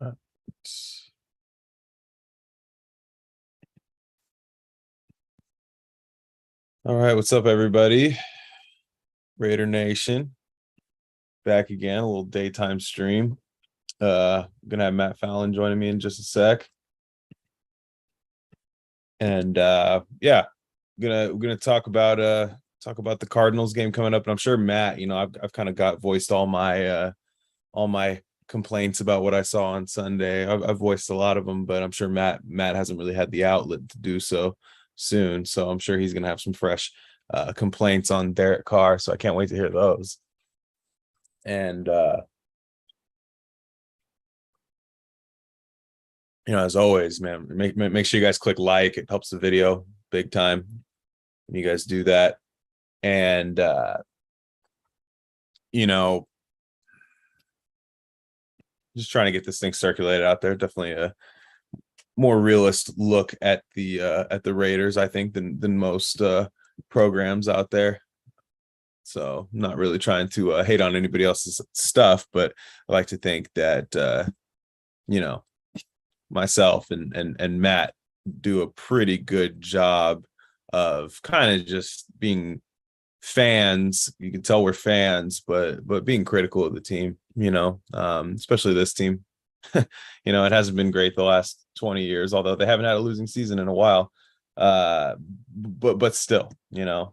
All right, what's up, everybody? Raider Nation, back again, a little daytime stream. Gonna have Matt Fallon joining me in just a sec. And yeah, gonna talk about the Cardinals game coming up. And I'm sure Matt, I've kind of voiced all my complaints about what I saw on Sunday. I've voiced a lot of them, but I'm sure Matt hasn't really had the outlet to do so soon. So I'm sure he's gonna have some fresh complaints on Derek Carr. So I can't wait to hear those. And as always, man, make sure you guys click like. It helps the video big time when you guys do that. And just trying to get this thing circulated out there. Definitely a more realist look at the Raiders, I think, than most programs out there. So I'm not really trying to hate on anybody else's stuff, but I like to think that myself and Matt do a pretty good job of kind of just being fans. You can tell we're fans, but being critical of the team, especially this team. It hasn't been great the last 20 years, although they haven't had a losing season in a while. But still, just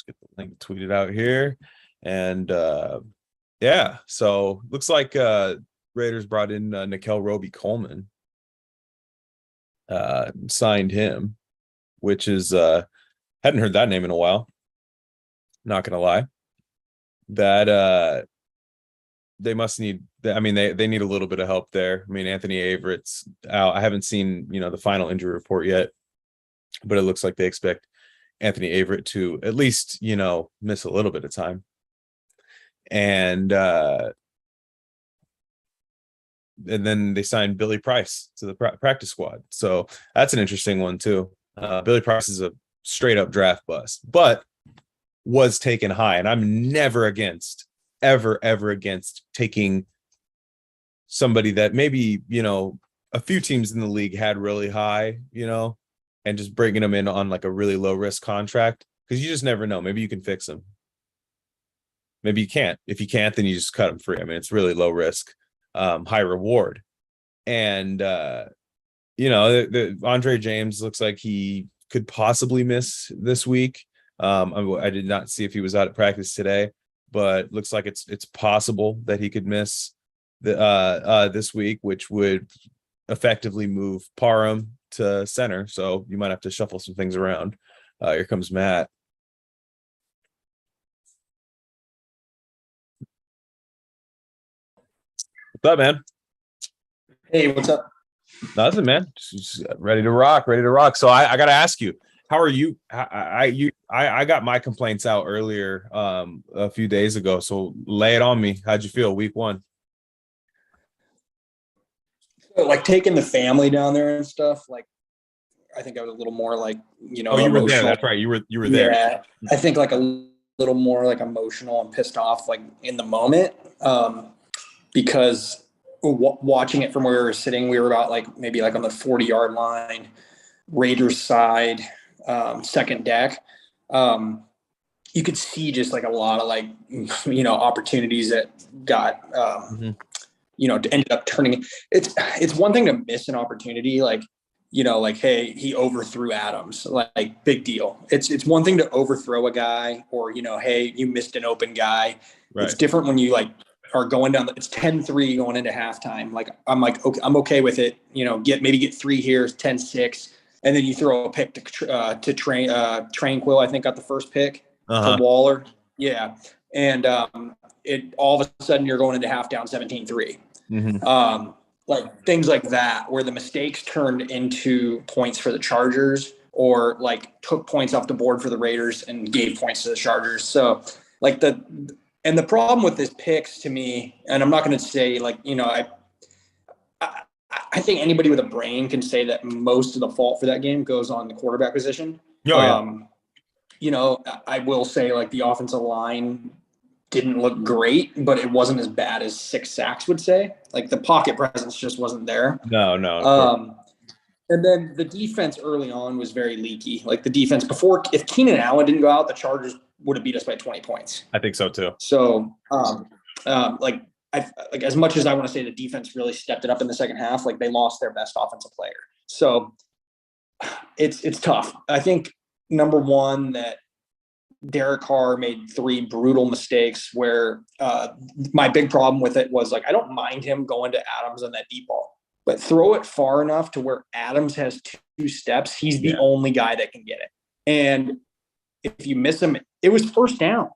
get the link tweeted out here. And yeah, so looks like Raiders brought in Nickel Roby-Coleman, signed him, which is hadn't heard that name in a while, not gonna lie. That they must need, I mean, they need a little bit of help there. I mean, Anthony Averett's out. I haven't seen the final injury report yet, but it looks like they expect Anthony Averett to at least miss a little bit of time. And then they signed Billy Price to the practice squad. So that's an interesting one too. Billy Price is a straight up draft bust, but was taken high. And I'm never ever against taking somebody that maybe, a few teams in the league had really high, and just bringing them in on like a really low risk contract. Because you just never know. Maybe you can fix them. Maybe you can't. If you can't, then you just cut them free. I mean, it's really low risk, high reward. And the Andre James looks like he could possibly miss this week. I did not see if he was out at practice today, but looks like it's possible that he could miss this week, which would effectively move Parham to center. So you might have to shuffle some things around. Here comes Matt. What's up, man? Hey, what's up? Nothing, man. Just ready to rock. So I got to ask you, how are you? I got my complaints out earlier a few days ago. So lay it on me. How'd you feel week one? Like taking the family down there and stuff. Like, I think I was a little more like, Oh, you were there. That's right. You were there. Yeah, I think like a little more like emotional and pissed off like in the moment, because watching it from where we were sitting, we were about like maybe like on the 40-yard line, Raiders side, second deck. You could see just like a lot of like opportunities that got ended up turning. It's one thing to miss an opportunity, like hey, he overthrew Adams, like big deal. It's one thing to overthrow a guy, or hey, you missed an open guy. Right. It's different when you like are going down. It's 10-3 going into halftime. Like I'm like, okay, I'm okay with it. Get 3 here, 10-6, and then you throw a pick to Tranquil. I think got the first pick to Waller. Yeah, and it all of a sudden you're going into half down 17-3. Like things like that, where the mistakes turned into points for the Chargers, or like took points off the board for the Raiders and gave points to the Chargers. So like the problem with this picks to me, and I'm not going to say like, I think anybody with a brain can say that most of the fault for that game goes on the quarterback position. Oh, yeah. I will say like the offensive line didn't look great, but it wasn't as bad as 6 sacks would say. Like the pocket presence just wasn't there. No. And then the defense early on was very leaky. Like the defense before, if Keenan Allen didn't go out, the Chargers would have beat us by 20 points. I think so too. So, like as much as I want to say the defense really stepped it up in the second half, like they lost their best offensive player. So it's tough. I think number one, that Derek Carr made 3 brutal mistakes where my big problem with it was like, I don't mind him going to Adams on that deep ball, but throw it far enough to where Adams has 2 steps. He's the only guy that can get it. And if you miss him, it was first down.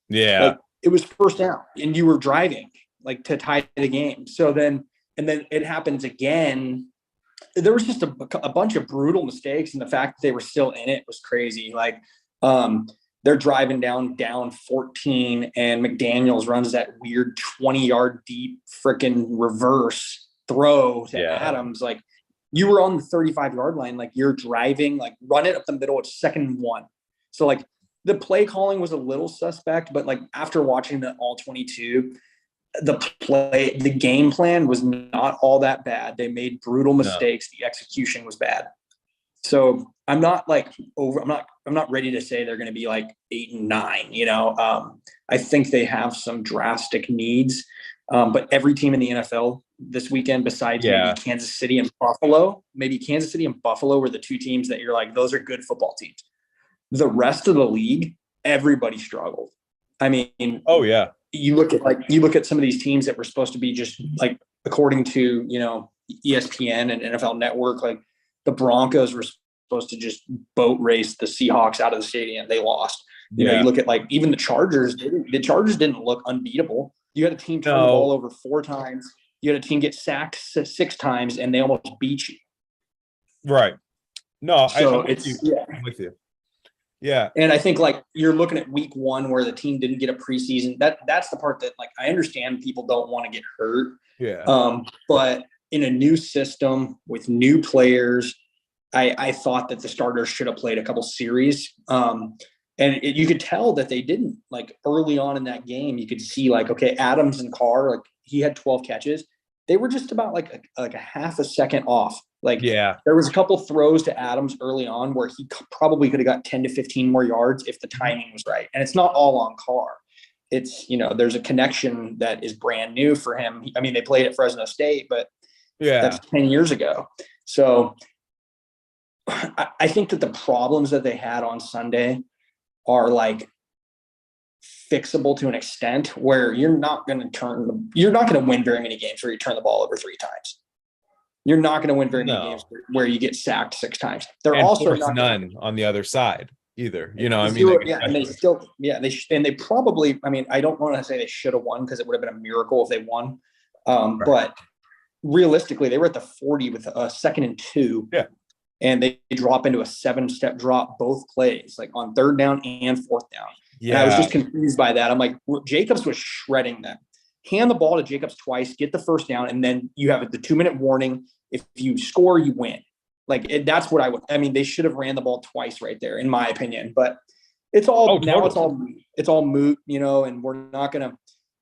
Yeah. Like, it was first down and you were driving like to tie the game. So then it happens again. There was just a bunch of brutal mistakes. And the fact that they were still in it was crazy. Like they're driving down 14 and McDaniels runs that weird 20-yard deep freaking reverse throw to Adams. Like you were on the 35-yard line, like you're driving, like run it up the middle. It's 2nd and 1. So like the play calling was a little suspect, but like after watching the all 22, the game plan was not all that bad. They made brutal mistakes. The execution was bad. So I'm not like I'm not ready to say they're going to be like 8 and 9, you know. I think they have some drastic needs. But every team in the NFL this weekend, besides maybe Kansas City and Buffalo were the 2 teams that you're like, those are good football teams. The rest of the league, everybody struggled. I mean, you look at some of these teams that were supposed to be just like, according to, you know, ESPN and NFL Network, like the Broncos were supposed to just boat race the Seahawks out of the stadium. They lost. You know, you look at like even the Chargers. The Chargers didn't look unbeatable. You had a team turn the ball over 4 times. You had a team get sacked 6 times, and they almost beat you. Right. No, so I'm with you. Yeah. And I think like you're looking at week 1 where the team didn't get a preseason. That's the part that like I understand people don't want to get hurt. Yeah. But in a new system with new players, I thought that the starters should have played a couple series. And you could tell that they didn't. Like early on in that game, you could see like, okay, Adams and Carr, like he had 12 catches. They were just about like a half a second off. Like there was a couple throws to Adams early on where he probably could have got 10 to 15 more yards if the timing was right. And it's not all on Carr. It's, you know, there's a connection that is brand new for him. I mean, they played at Fresno State, but that's 10 years ago. So I think that the problems that they had on Sunday are like fixable to an extent where you're not going to win very many games where you turn the ball over 3 times. You're not going to win very many games where you get sacked 6 times. They're also not none on the other side either. You know, I mean, they probably, I mean, I don't want to say they should have won because it would have been a miracle if they won. But realistically, they were at the 40 with a 2nd and 2. Yeah. And they drop into a 7-step drop both plays, like on 3rd down and 4th down. Yeah. And I was just confused by that. I'm like, Jacobs was shredding them. Hand the ball to Jacobs twice, get the 1st down, and then you have the 2-minute warning. If you score, you win. Like that's what I mean, they should have ran the ball twice right there, in my opinion. But it's all it's all moot, you know, and we're not gonna.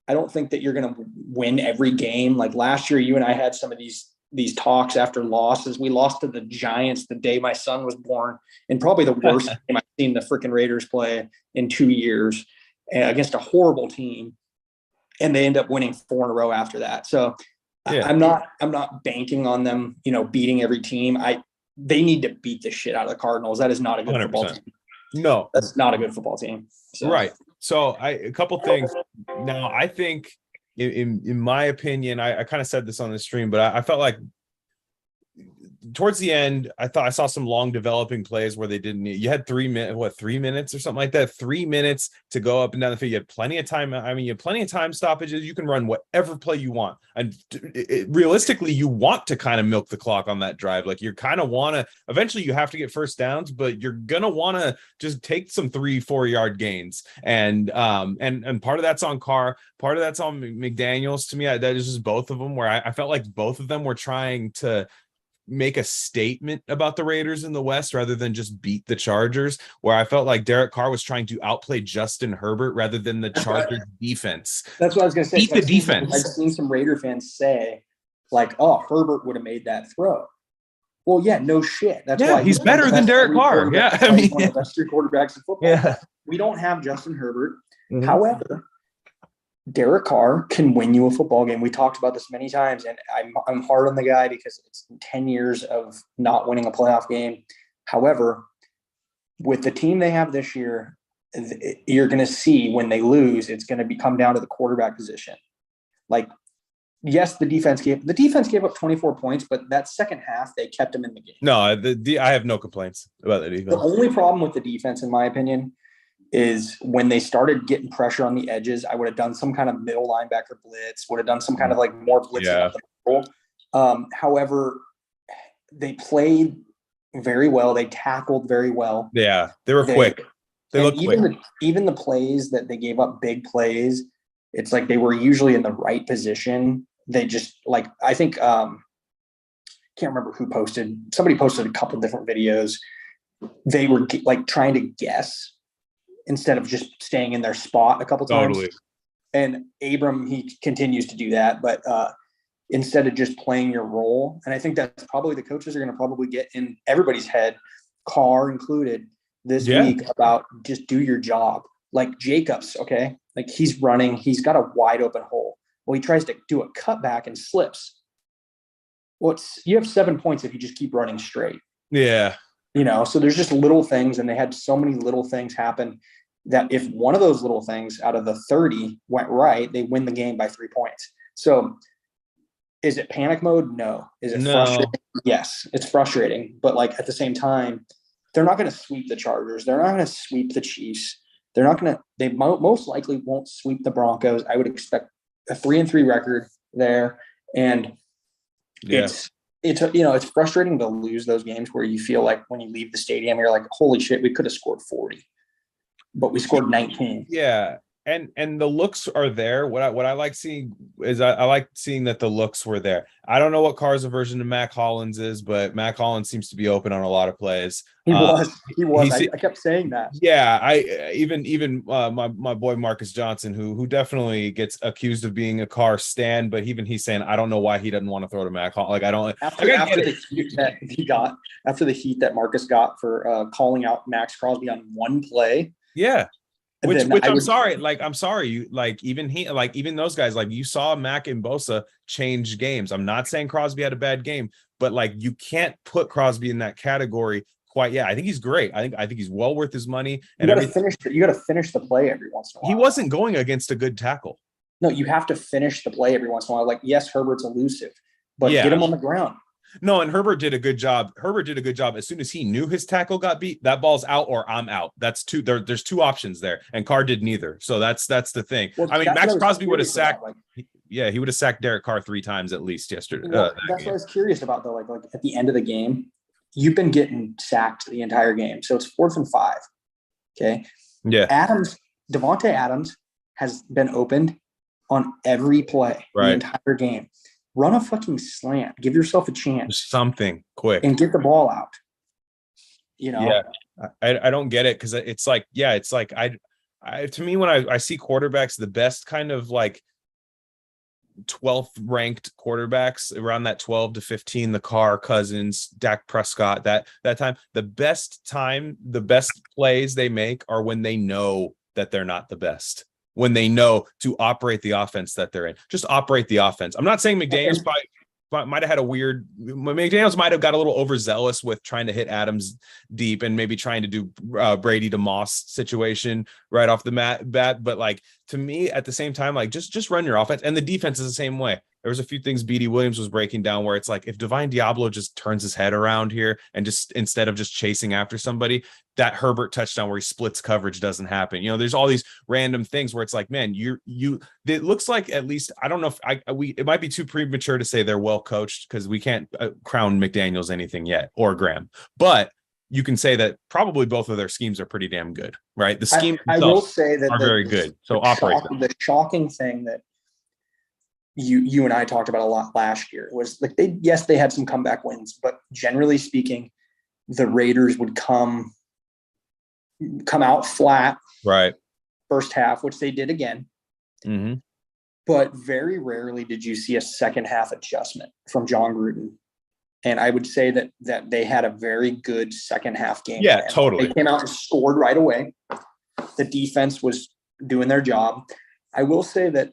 I don't think that you're gonna win every game. Like last year, you and I had some of these talks after losses. We lost to the Giants the day my son was born, and probably the worst game I've seen the freaking Raiders play in 2 years against a horrible team. And they end up winning 4 in a row after that. So I'm not banking on them, you know, beating every team. They need to beat the shit out of the Cardinals. That is not a good 100%. Football team. No, that's not a good football team. So. Right. So a couple things. Now I think in my opinion, I kind of said this on the stream, but I felt like towards the end, I thought I saw some long developing plays where they didn't. You had 3 minutes or something like that. 3 minutes to go up and down the field. You had plenty of time. I mean, you had plenty of time stoppages. You can run whatever play you want. And realistically, you want to kind of milk the clock on that drive. Like you kind of want to. Eventually, you have to get first downs, but you're gonna want to just take some 3-4 yard gains. And part of that's on Carr. Part of that's on McDaniels. To me, that is just both of them. Where I felt like both of them were trying to make a statement about the Raiders in the West rather than just beat the Chargers, where I felt like Derek Carr was trying to outplay Justin Herbert rather than the Chargers defense. That's what I was going to say. Beat the defense. I've seen some Raider fans say, like, oh, Herbert would have made that throw. Well, yeah, no shit. That's why he's better than Derek Carr. Yeah, I mean, one of the best 3 quarterbacks in football. Yeah. We don't have Justin Herbert. Mhm. However, Derek Carr can win you a football game. We talked about this many times, and I'm hard on the guy because it's 10 years of not winning a playoff game. However, with the team they have this year, you're going to see when they lose, it's going to come down to the quarterback position. Like, yes, the defense gave up 24 points, but that second half they kept them in the game. No, I have no complaints about the defense. The only problem with the defense, in my opinion, is when they started getting pressure on the edges, I would have done some kind of middle linebacker blitz, would have done some kind of like more blitzing up the middle. However, they played very well. They tackled very well. Yeah, they were quick. They looked quick. Even the plays that they gave up, big plays, it's like they were usually in the right position. They just like, I think, can't remember who posted. Somebody posted a couple different videos. They were like trying to guess instead of just staying in their spot a couple times. Totally. And Abram, he continues to do that, but instead of just playing your role. And I think that's probably the coaches are going to probably get in everybody's head, Carr included, this week about just do your job. Like Jacobs, okay? Like he's running, he's got a wide open hole. Well, he tries to do a cutback and slips. Well, you have 7 points if you just keep running straight. Yeah. So there's just little things, and they had so many little things happen that if one of those little things out of the 30 went right, they win the game by 3 points. So is it panic mode? No. Is it frustrating? Yes, it's frustrating. But like at the same time, they're not going to sweep the Chargers. They're not going to sweep the Chiefs. They most likely won't sweep the Broncos. I would expect a 3-3 record there. And it's frustrating to lose those games where you feel like when you leave the stadium, you're like, holy shit, we could have scored 40, but we scored 19. Yeah. And the looks are there. What I like seeing is I like seeing that the looks were there. I don't know what Carr's version of Mac Hollins is, but Mac Hollins seems to be open on a lot of plays. He was. I kept saying that. Yeah, I even my boy Marcus Johnson, who definitely gets accused of being a Carr stan, but even he's saying I don't know why he doesn't want to throw to Mac Hollins. Like I don't. After the heat that Marcus got for calling out Max Crosby on one play. Yeah. Which I'm sorry. You like even those guys, like you saw Mac and Bosa change games. I'm not saying Crosby had a bad game, but like you can't put Crosby in that category quite yet. I think he's great. I think he's well worth his money. And you got to finish the play every once in a while. He wasn't going against a good tackle. No, you have to finish the play every once in a while. Like, yes, Herbert's elusive, but get him on the ground. No, and Herbert did a good job. As soon as he knew his tackle got beat, that ball's out or I'm out. That's two. There's two options there, and Carr did neither. So that's the thing. Well, I mean, Max Crosby would have sacked. He would have sacked Derek Carr 3 times at least yesterday. Well, that's what I was curious about, though. Like at the end of the game, you've been getting sacked the entire game, so it's 4th and 5. Okay. Yeah. Devontae Adams has been opened on every play the entire game. Run a fucking slant. Give yourself a chance. Something quick. And get the ball out. Yeah. I don't get it because it's like, to me, when I see quarterbacks, the best kind of like 12th ranked quarterbacks around that 12 to 15, the Carr, Cousins, Dak Prescott, that time, the best plays they make are when they know that they're not the best. When they know to operate the offense that they're in. Just operate the offense. I'm not saying McDaniels might have had McDaniels might have got a little overzealous with trying to hit Adams deep and maybe trying to do Brady to Moss situation right off the bat. But like, to me, at the same time, like just run your offense. And the defense is the same way. There was a few things BD Williams was breaking down where it's like, if Divine Diablo just turns his head around here and just instead of just chasing after somebody, that Herbert touchdown where he splits coverage doesn't happen. There's all these random things where it's like, man, it looks like, at least, I don't know if it might be too premature to say they're well coached because we can't crown McDaniels anything yet or Graham, but you can say that probably both of their schemes are pretty damn good, right? The scheme I will say that are very good. So operate the shocking thing that you and I talked about a lot last year was like they had some comeback wins, but generally speaking, the Raiders would come out flat Right. first half, which they did again. Mm-hmm. But very rarely did you see a second half adjustment from John Gruden. And I would say that they had a very good second half game. Yeah, plan. totally. They came out and scored right away. The defense was doing their job. I will say that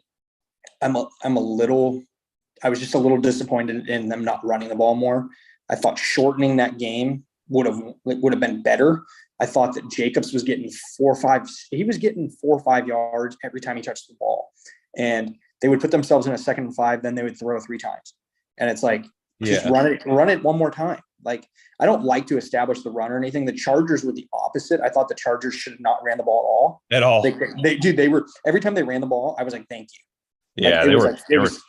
I was just a little disappointed in them not running the ball more. I thought shortening that game would have been better. I thought that Jacobs was getting 4 or 5 yards every time he touched the ball. And they would put themselves in a 2nd and 5, then they would throw 3 times. And it's like, just run it one more time. Like, I don't like to establish the run or anything. The Chargers were the opposite. I thought the Chargers should have not ran the ball at all. They were, every time they ran the ball, I was like, thank you. Yeah, like, it was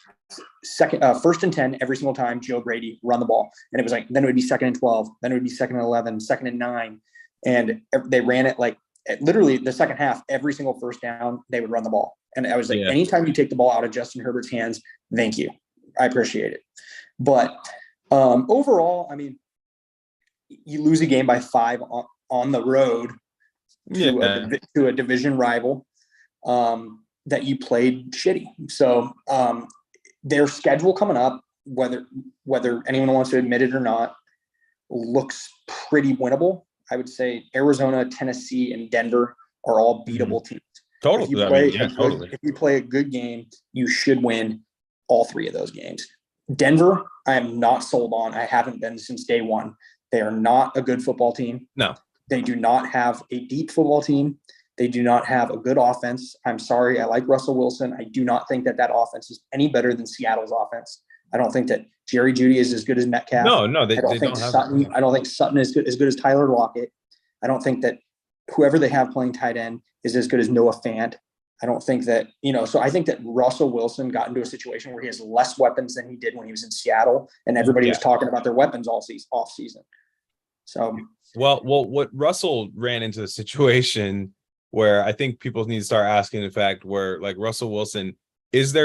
second, 1st and 10 every single time. Joe Brady run the ball, and it was like, then it would be 2nd and 12, then it would be 2nd and 11, 2nd and 9, and they ran it like literally the second half. Every single first down, they would run the ball, and I was like, anytime you take the ball out of Justin Herbert's hands, thank you, I appreciate it. But overall, I mean, you lose a game by 5 on the road to a division rival that you played shitty. So their schedule coming up, whether anyone wants to admit it or not, looks pretty winnable. I would say Arizona, Tennessee, and Denver are all beatable teams. Totally. If you play a good game, you should win all 3 of those games. Denver, I am not sold on. I haven't been since day one. They are not a good football team. No. They do not have a deep football team. They do not have a good offense. I'm sorry. I like Russell Wilson. I do not think that offense is any better than Seattle's offense. I don't think that Jerry Jeudy is as good as Metcalf. No, I don't think Sutton is as good as Tyler Lockett. I don't think that whoever they have playing tight end is as good as Noah Fant. I don't think that, so I think that Russell Wilson got into a situation where he has less weapons than he did when he was in Seattle, and everybody was talking about their weapons off season. So, well, what Russell ran into the situation where I think people need to start asking, in fact, where like Russell Wilson, because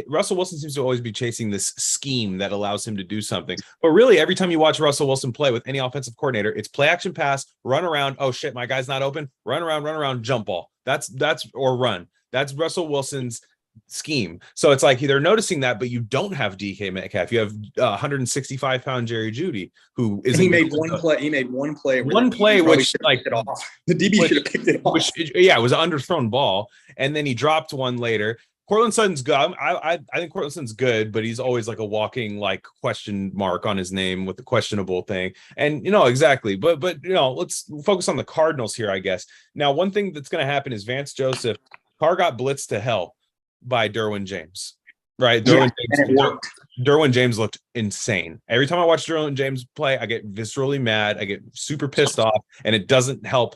Russell Wilson seems to always be chasing this scheme that allows him to do something. But really, every time you watch Russell Wilson play with any offensive coordinator, it's play action pass, run around. Oh shit, my guy's not open. Run around, jump ball. That's or run. That's Russell Wilson's scheme. So it's like they're noticing that, but you don't have DK Metcalf. You have 165-pound Jerry Jeudy, who is. He made one play. He made one play. Which like it off. The DB should have picked it off. It was an underthrown ball, and then he dropped one later. Cortland Sutton's good. I think Cortland Sutton's good, but he's always like a walking like question mark on his name with the questionable thing. And exactly. But let's focus on the Cardinals here, I guess. Now, one thing that's going to happen is Vance Joseph, Carr got blitzed to hell by Derwin James. Right? Derwin James looked insane. Every time I watch Derwin James play, I get viscerally mad. I get super pissed off, and it doesn't help.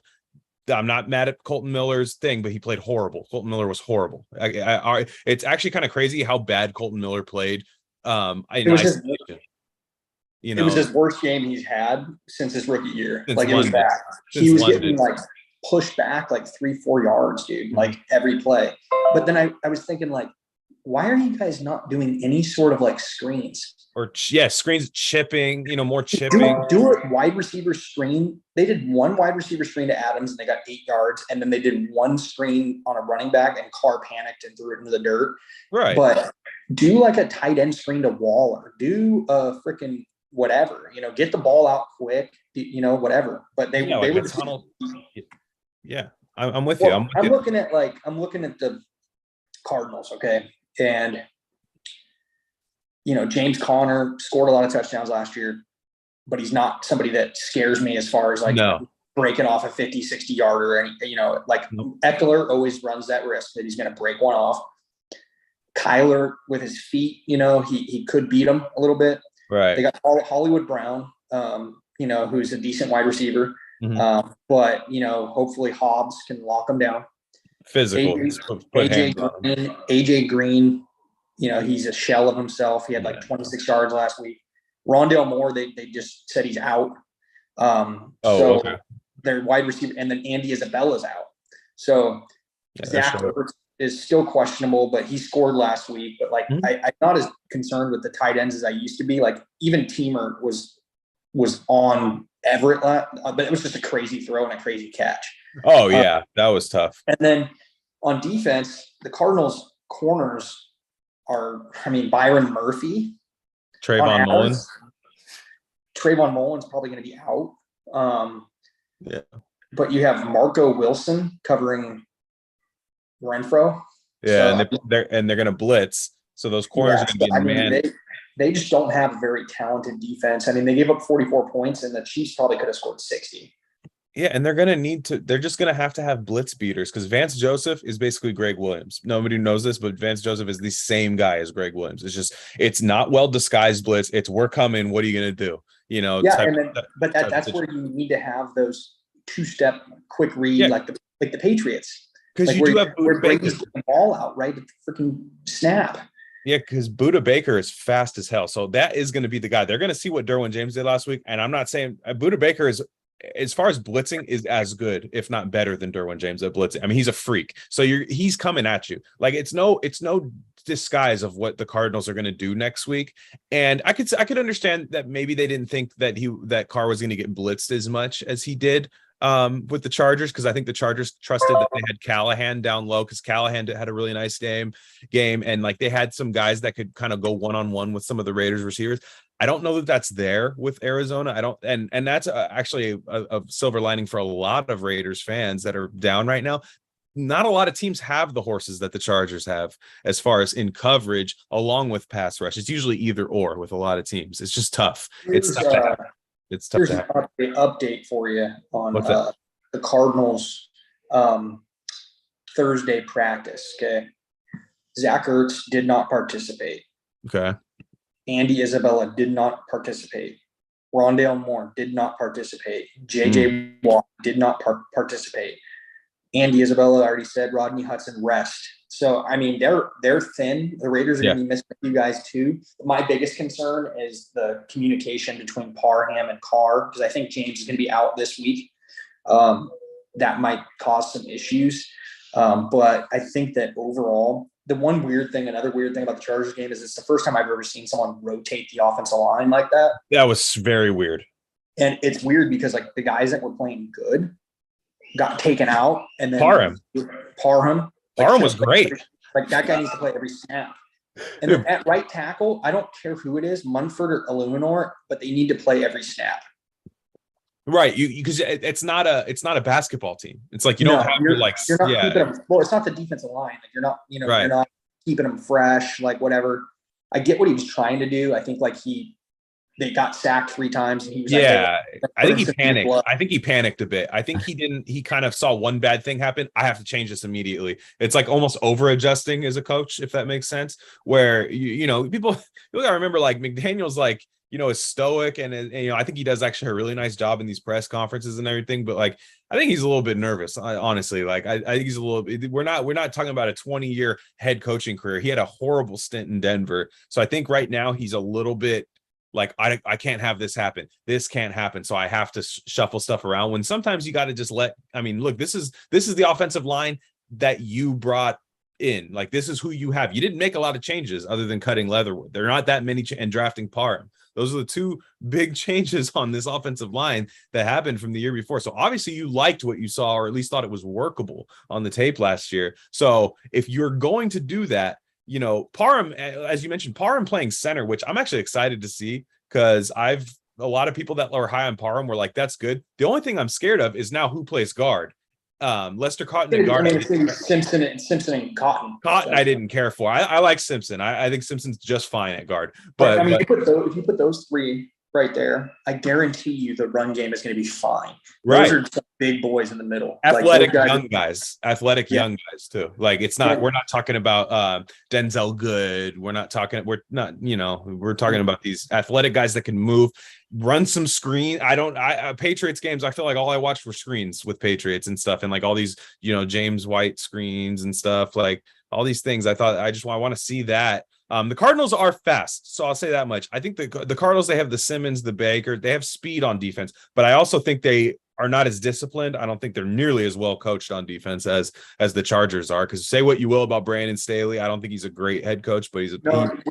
I'm not mad at Colton Miller's thing, but he played horrible. Colton Miller was horrible. It's actually kind of crazy how bad Colton Miller played. It was his worst game he's had since his rookie year. It was bad. He was getting like pushed back like 3-4 yards, dude, like every play. But then I was thinking, like, why are you guys not doing any sort of like screens? Or screens, chipping, more chipping. Do a wide receiver screen. They did one wide receiver screen to Adams and they got 8 yards. And then they did one screen on a running back and Carr panicked and threw it into the dirt. Right. But do like a tight end screen to Waller. Do a freaking whatever, get the ball out quick, whatever. But they were tunnel. Yeah, I'm with you. I'm looking at the Cardinals, okay? And James Conner scored a lot of touchdowns last year, but he's not somebody that scares me as far as breaking off a 50, 60 yarder. And, Eckler always runs that risk that he's going to break one off. Kyler with his feet, he could beat him a little bit. Right. They got Hollywood Brown, who's a decent wide receiver. Mm-hmm. But, hopefully Hobbs can lock him down. Physical. AJ Green, he's a shell of himself. He had 26 yards last week. Rondale Moore, they just said he's out. Okay. Their wide receiver, and then Andy Isabella's out. So Zach is still questionable, but he scored last week. But like, I'm not as concerned with the tight ends as I used to be. Like, even Teamer was on Everett, but it was just a crazy throw and a crazy catch. Oh yeah, that was tough. And then on defense, the Cardinals corners are, Byron Murphy, Trayvon Mullen. Trayvon Mullen's probably going to be out. Yeah. But you have Marco Wilson covering Renfro. Yeah, so, and they're going to blitz. So those corners are going to be they just don't have a very talented defense. They gave up 44 points, and the Chiefs probably could have scored 60. Yeah, and they're just going to have blitz beaters because Vance Joseph is basically Greg Williams. Nobody knows this, but Vance Joseph is the same guy as Greg Williams. It's not well disguised blitz. It's we're coming. What are you going to do? But that's where you need to have those two-step quick read, like the Patriots. Because you do have Buda Baker. The ball out right at the freaking snap. Yeah, because Buda Baker is fast as hell. So that is going to be the guy. They're going to see what Derwin James did last week. And I'm not saying Buda Baker is, as far as blitzing, is as good, if not better, than Derwin James at blitzing. He's a freak. So he's coming at you. Like it's no disguise of what the Cardinals are going to do next week. And I could understand that maybe they didn't think that Carr was going to get blitzed as much as he did with the Chargers, because I think the Chargers trusted that they had Callahan down low, because Callahan had a really nice game, and like they had some guys that could kind of go one-on-one with some of the Raiders receivers. I don't know that that's there with Arizona. I don't, and that's actually a silver lining for a lot of Raiders fans that are down right now. Not a lot of teams have the horses that the Chargers have as far as in coverage, along with pass rush. It's usually either or with a lot of teams. It's just tough. It's tough to have. It's tough to have. An update for you on the Cardinals Thursday practice. Okay. Zach Ertz did not participate. Okay. Andy Isabella did not participate. Rondale Moore did not participate. JJ Watt did not participate. Andy Isabella already said Rodney Hudson rest. So, they're thin. The Raiders are going to be missing a few guys too. My biggest concern is the communication between Parham and Carr, because I think James is going to be out this week. That might cause some issues. But I think that overall, another weird thing about the Chargers game is it's the first time I've ever seen someone rotate the offensive line like that. That was very weird. And it's weird because like the guys that were playing good got taken out, and then Parham was great. Like that guy needs to play every snap. And then at right tackle, I don't care who it is, Munford or Illuminor, but they need to play every snap. Right, because it's not a basketball team. It's like you're not keeping them, well, it's not the defensive line. Like you're not keeping them fresh, like whatever. I get what he was trying to do. I think like they got sacked 3 times and he was I think he panicked. I think he panicked a bit. I think he kind of saw one bad thing happen. I have to change this immediately. It's like almost over adjusting as a coach, if that makes sense, where people gotta remember, like McDaniel's like, is stoic and I think he does actually a really nice job in these press conferences and everything, but like I think he's a little bit nervous, honestly. Like I think he's a little bit, we're not talking about a 20-year head coaching career. He had a horrible stint in Denver. So I think right now he's a little bit like, I can't have this happen. This can't happen. So I have to shuffle stuff around, when sometimes you got to just look, this is the offensive line that you brought in. Like, this is who you have. You didn't make a lot of changes other than cutting Leatherwood. There are not that many and drafting Parham. Those are the 2 big changes on this offensive line that happened from the year before. So obviously you liked what you saw, or at least thought it was workable on the tape last year. So if you're going to do that, Parham, as you mentioned, Parham playing center, which I'm actually excited to see, because a lot of people that are high on Parham were like, that's good. The only thing I'm scared of is now who plays guard. Lester Cotton and guard. Simpson and Cotton. Cotton, I didn't care for. I like Simpson. I think Simpson's just fine at guard. But if you put those 3 right there, I guarantee you the run game is going to be fine. Those are some big boys in the middle. Athletic young guys too. Like we're not talking about Denzel Good. We're talking about these athletic guys that can move, run some screen. Patriots games, I feel like all I watched were screens with Patriots and stuff, and like all these, James White screens and stuff, like all these things. I want to see that. The Cardinals are fast, so I'll say that much. I think the Cardinals, they have the Simmons, the Baker, they have speed on defense, but I also think they are not as disciplined. I don't think they're nearly as well coached on defense as the Chargers are. Because say what you will about Brandon Staley, I don't think he's a great head coach, but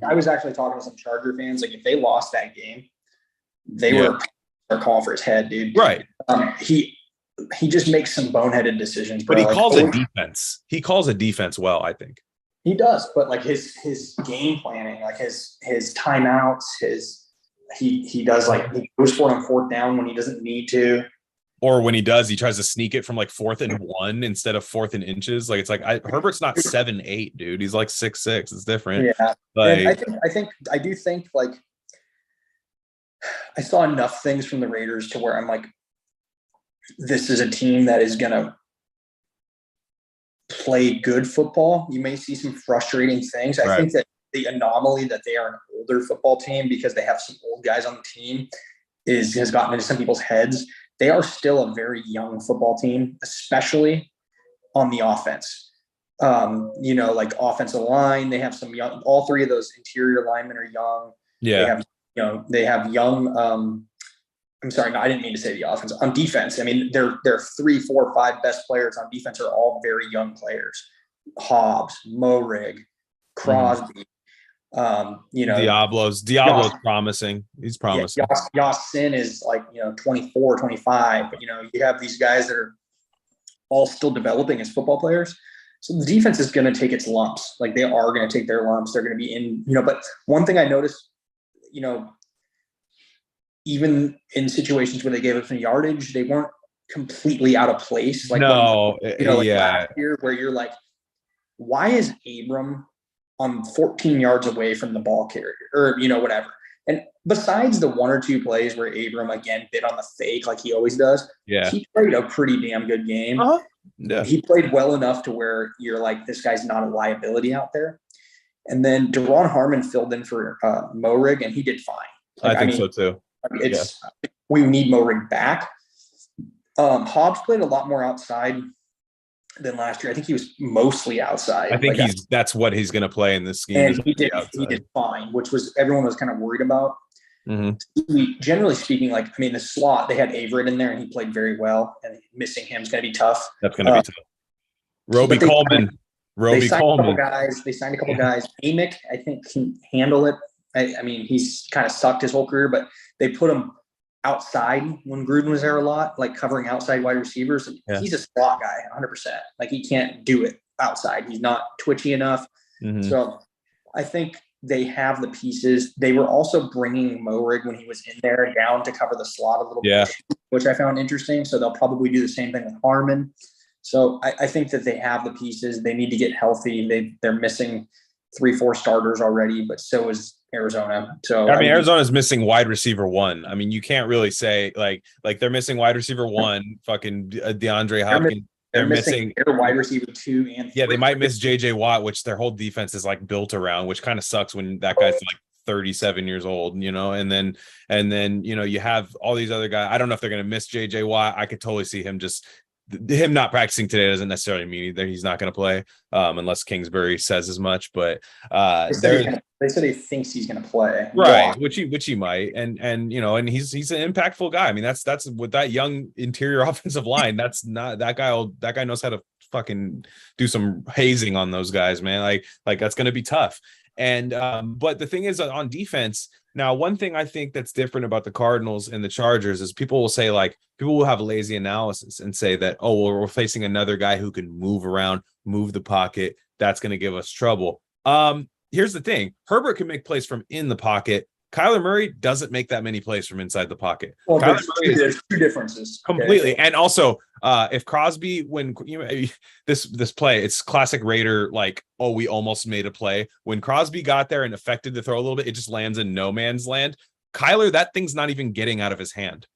I was actually talking to some Charger fans. Like if they lost that game, they were calling for his head, dude. Right. He just makes some boneheaded decisions, bro. But he calls a defense. He calls a defense well, I think. He does, but like his game planning, like his timeouts, he does, like he goes for it on fourth down when he doesn't need to. Or when he does, he tries to sneak it from like 4th and 1 instead of 4th and inches. Like it's like Herbert's not 7'8", dude. He's like 6'6". It's different. Yeah. Like, and I do think like I saw enough things from the Raiders to where I'm like, this is a team that is gonna play good football. You may see some frustrating things. I think that the anomaly that they are an older football team because they have some old guys on the team has gotten into some people's heads. They are still a very young football team, especially on the offense. Like offensive line, they have some young, all three of those interior linemen are young. Yeah. They have young, I'm sorry, no, I didn't mean to say the offense. On defense, I mean, their 3, 4, 5 best players on defense are all very young players. Hobbs, Morig, Crosby, Diablo's promising. He's promising. Yasin is like, 24, 25. But, you have these guys that are all still developing as football players. So the defense is going to take its lumps. Like they are going to take their lumps. They're going to be in, but one thing I noticed, even in situations where they gave up some yardage, they weren't completely out of place. Like last year where you're like, why is Abram on 14 yards away from the ball carrier or, whatever. And besides the 1 or 2 plays where Abram again bit on the fake, like he always does, he played a pretty damn good game. Yeah. He played well enough to where you're like, this guy's not a liability out there. And then Deron Harmon filled in for Morig and he did fine. Like, I think so too. We need Morig back. Hobbs played a lot more outside than last year. I think he was mostly outside. I think that's what he's going to play in this scheme. And he did fine, which was everyone was kind of worried about. Generally speaking, the slot, they had Averett in there and he played very well, and missing him is going to be tough. That's going to be tough. Roby Coleman. They signed a couple guys. Amick, I think, can handle it. I mean, he's kind of sucked his whole career, but they put him outside when Gruden was there a lot, like covering outside wide receivers. He's a slot guy, 100%. Like he can't do it outside. He's not twitchy enough. So I think they have the pieces. They were also bringing Morig when he was in there down to cover the slot a little bit, which I found interesting. So they'll probably do the same thing with Harmon. So I think that they have the pieces. They need to get healthy. They're missing 3-4 starters already, but so is Arizona. So Arizona's missing wide receiver 1. I mean, you can't really say like they're missing wide receiver 1, fucking DeAndre Hopkins. They're missing their wide receiver 2 and 3. They might miss JJ Watt, which their whole defense is like built around, which kind of sucks when that guy's like 37 years old, and then you have all these other guys. I don't know if they're going to miss JJ Watt. I could totally see him not practicing today doesn't necessarily mean that he's not going to play, unless Kingsbury says as much. But they said he thinks he's going to play, right? Which he might, and he's an impactful guy. I mean, that's with that young interior offensive line. That's not that guy. That guy knows how to fucking do some hazing on those guys, man. Like that's going to be tough. And but the thing is, on defense. Now, one thing I think that's different about the Cardinals and the Chargers is people will have lazy analysis and say that, oh, well, we're facing another guy who can move around, move the pocket. That's going to give us trouble. Here's the thing. Herbert can make plays from in the pocket. Kyler Murray doesn't make that many plays from inside the pocket. Well, there's two differences. Completely. Okay. And also, if Crosby, when this play, it's classic Raider, like, oh, we almost made a play. When Crosby got there and affected the throw a little bit, it just lands in no man's land. Kyler, that thing's not even getting out of his hand.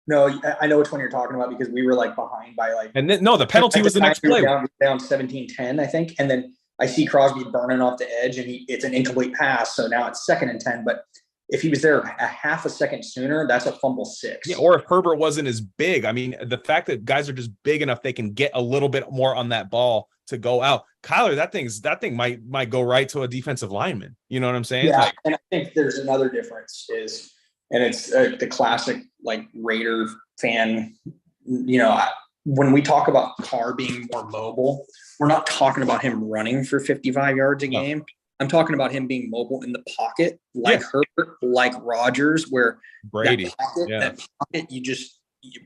No, I know which one you're talking about because we were like behind by like. And then, no, the penalty was the next play. Down 17-10, I think. And then I see Crosby burning off the edge and it's an incomplete pass. So now it's 2nd and 10, but if he was there a half a second sooner, that's a fumble 6. Yeah, or if Herbert wasn't as big. I mean, the fact that guys are just big enough, they can get a little bit more on that ball to go out. Kyler, that thing might go right to a defensive lineman. You know what I'm saying? Yeah, and I think there's another difference and it's the classic like Raider fan when we talk about Carr being more mobile, we're not talking about him running for 55 yards a game. I'm talking about him being mobile in the pocket, like Herbert, like Rodgers, where Brady. that pocket,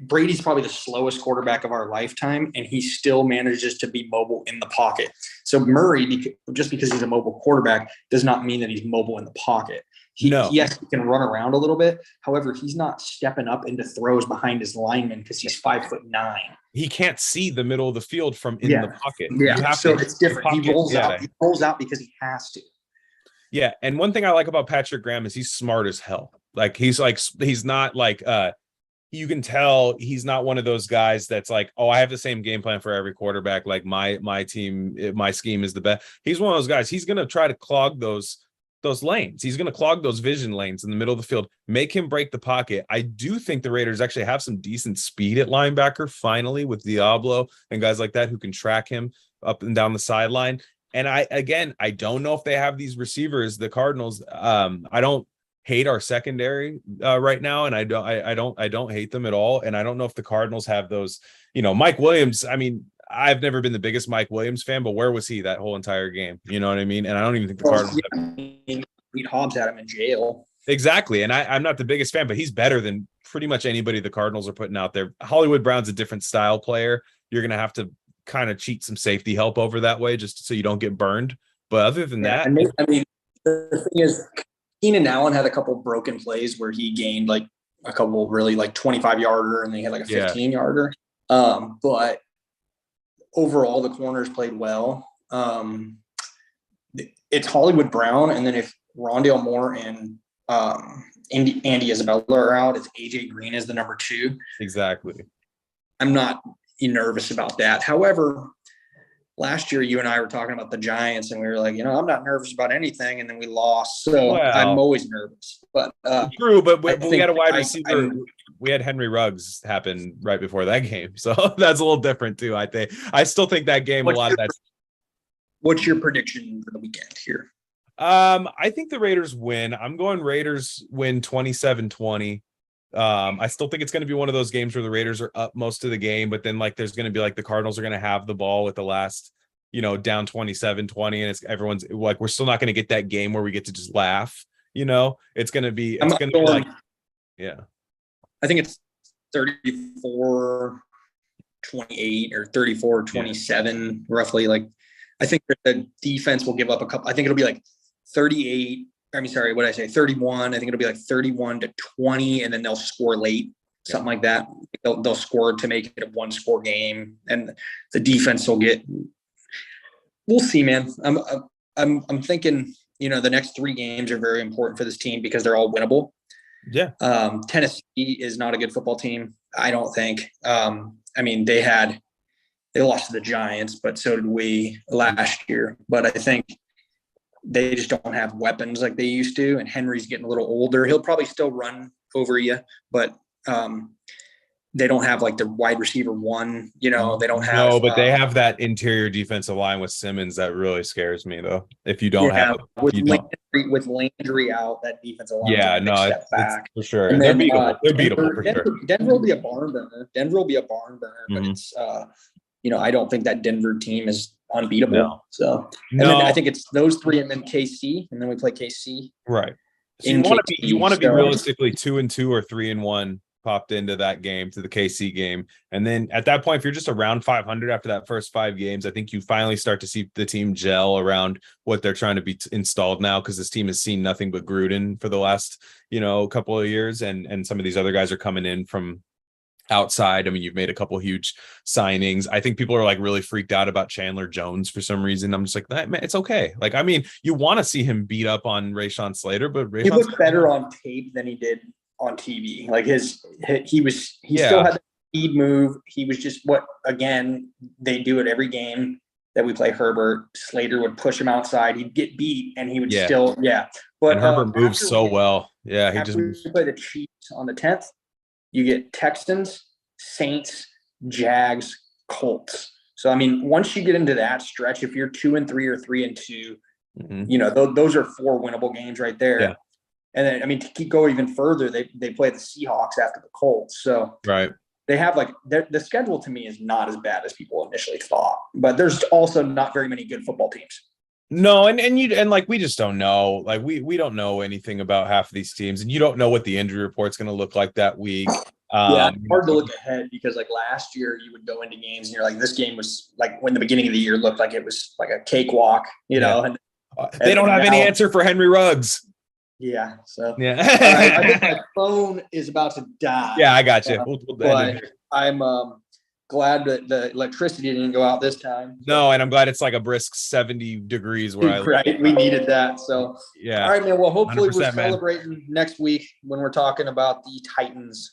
Brady's probably the slowest quarterback of our lifetime, and he still manages to be mobile in the pocket. So Murray, just because he's a mobile quarterback, does not mean that he's mobile in the pocket. Yes, he can run around a little bit. However, he's not stepping up into throws behind his lineman because he's 5'9". He can't see the middle of the field from in the pocket. Yeah, so it's different. He rolls out. He rolls out because he has to. Yeah, and one thing I like about Patrick Graham is he's smart as hell. Like he's not like you can tell he's not one of those guys that's like, oh, I have the same game plan for every quarterback. Like my team, my scheme is the best. He's one of those guys. He's gonna try to clog those lanes. He's gonna clog those vision lanes in the middle of the field, make him break the pocket. I do think the Raiders actually have some decent speed at linebacker finally with Diablo and guys like that who can track him up and down the sideline. And I don't know if they have these receivers, the Cardinals. I don't hate our secondary right now, and I don't hate them at all. And I don't know if the Cardinals have those. Mike Williams. I mean, I've never been the biggest Mike Williams fan, but where was he that whole entire game? You know what I mean? And I don't even think the Cardinals. Pete Hobbs had him in jail. Exactly, and I'm not the biggest fan, but he's better than pretty much anybody the Cardinals are putting out there. Hollywood Brown's a different style player. You're gonna have to kind of cheat some safety help over that way just so you don't get burned. But other than that, I mean, the thing is, Keenan Allen had a couple broken plays where he gained like a couple really like 25-yarder and they had like a 15-yarder. But overall, the corners played well. It's Hollywood Brown, and then if Rondale Moore and Andy Isabella are out, it's AJ Green as the number 2. Exactly. I'm not nervous about that. However, last year you and I were talking about the Giants, and we were like, I'm not nervous about anything, and then we lost. So I'm always nervous. But true, but we had a wide receiver. We had Henry Ruggs happen right before that game, so that's a little different too. I still think that game What's your prediction for the weekend here? I think the Raiders win. I'm going Raiders win 27-20. I still think it's going to be one of those games where the Raiders are up most of the game, but then like there's going to be like the Cardinals are going to have the ball at the last, down 27-20, and everyone's like, we're still not going to get that game where we get to just laugh. It's going to be like, yeah. I think it's 34-28 or 34-27, roughly. Like, I think the defense will give up a couple. I think it'll be like 38. I mean, sorry, what did I say? 31. I think it'll be like 31-20, and then they'll score late, something like that. They'll score to make it a 1-score game, and the defense will get. We'll see, man. I'm thinking, the next 3 games are very important for this team because they're all winnable. Yeah. Tennessee is not a good football team, I don't think. I mean, they lost to the Giants, but so did we last year. But I think they just don't have weapons like they used to, and Henry's getting a little older. He'll probably still run over you, but they don't have like the wide receiver one. They don't have. No, but they have that interior defensive line with Simmons that really scares me, though. If you don't have with Landry out, that defensive line. Yeah, no, step back for sure. And they're beatable. They're beatable for sure. Denver will be a barn burner. But it's I don't think that Denver team is unbeatable. No. So, and then I think it's those 3, and then KC, and then we play KC. Right. So you want to be realistically 2-2 or 3-1 popped into that game, to the KC game, and then at that point, if you're just around 500 after that first 5 games, I think you finally start to see the team gel around what they're trying to be installed now, because this team has seen nothing but Gruden for the last couple of years, and some of these other guys are coming in from outside. I mean, you've made a couple huge signings. I think people are like really freaked out about Chandler Jones for some reason. I'm just like, man, it's okay. Like, I mean, you want to see him beat up on Rashawn Slater, but he looked better on tape than he did on TV. Like he still had the speed move. He was just again, they do it every game that we play Herbert. Slater would push him outside. He'd get beat, and he would still. But Herbert moves so well. Yeah, he just play the Chiefs on the 10th. You get Texans, Saints, Jags, Colts. So, I mean, once you get into that stretch, if you're 2-3 or 3-2, those are 4 winnable games right there. Yeah. And then, I mean, to go even further, they play the Seahawks after the Colts. So, right. they have like the schedule to me is not as bad as people initially thought, but there's also not very many good football teams. No, and like we just don't know. Like we don't know anything about half of these teams, and you don't know what the injury report's going to look like that week. Yeah, it's hard to look ahead because like last year you would go into games and you're like, this game was like when the beginning of the year looked like it was like a cakewalk, you know. And they don't have any answer for Henry Ruggs. Yeah. So yeah, I think my phone is about to die. Yeah, I got you. But I'm glad that the electricity didn't go out this time. No, and I'm glad it's like a brisk 70 degrees where I live. Right. We needed that. So yeah. All right, man. Well, hopefully we're 100%, celebrating next week when we're talking about the Titans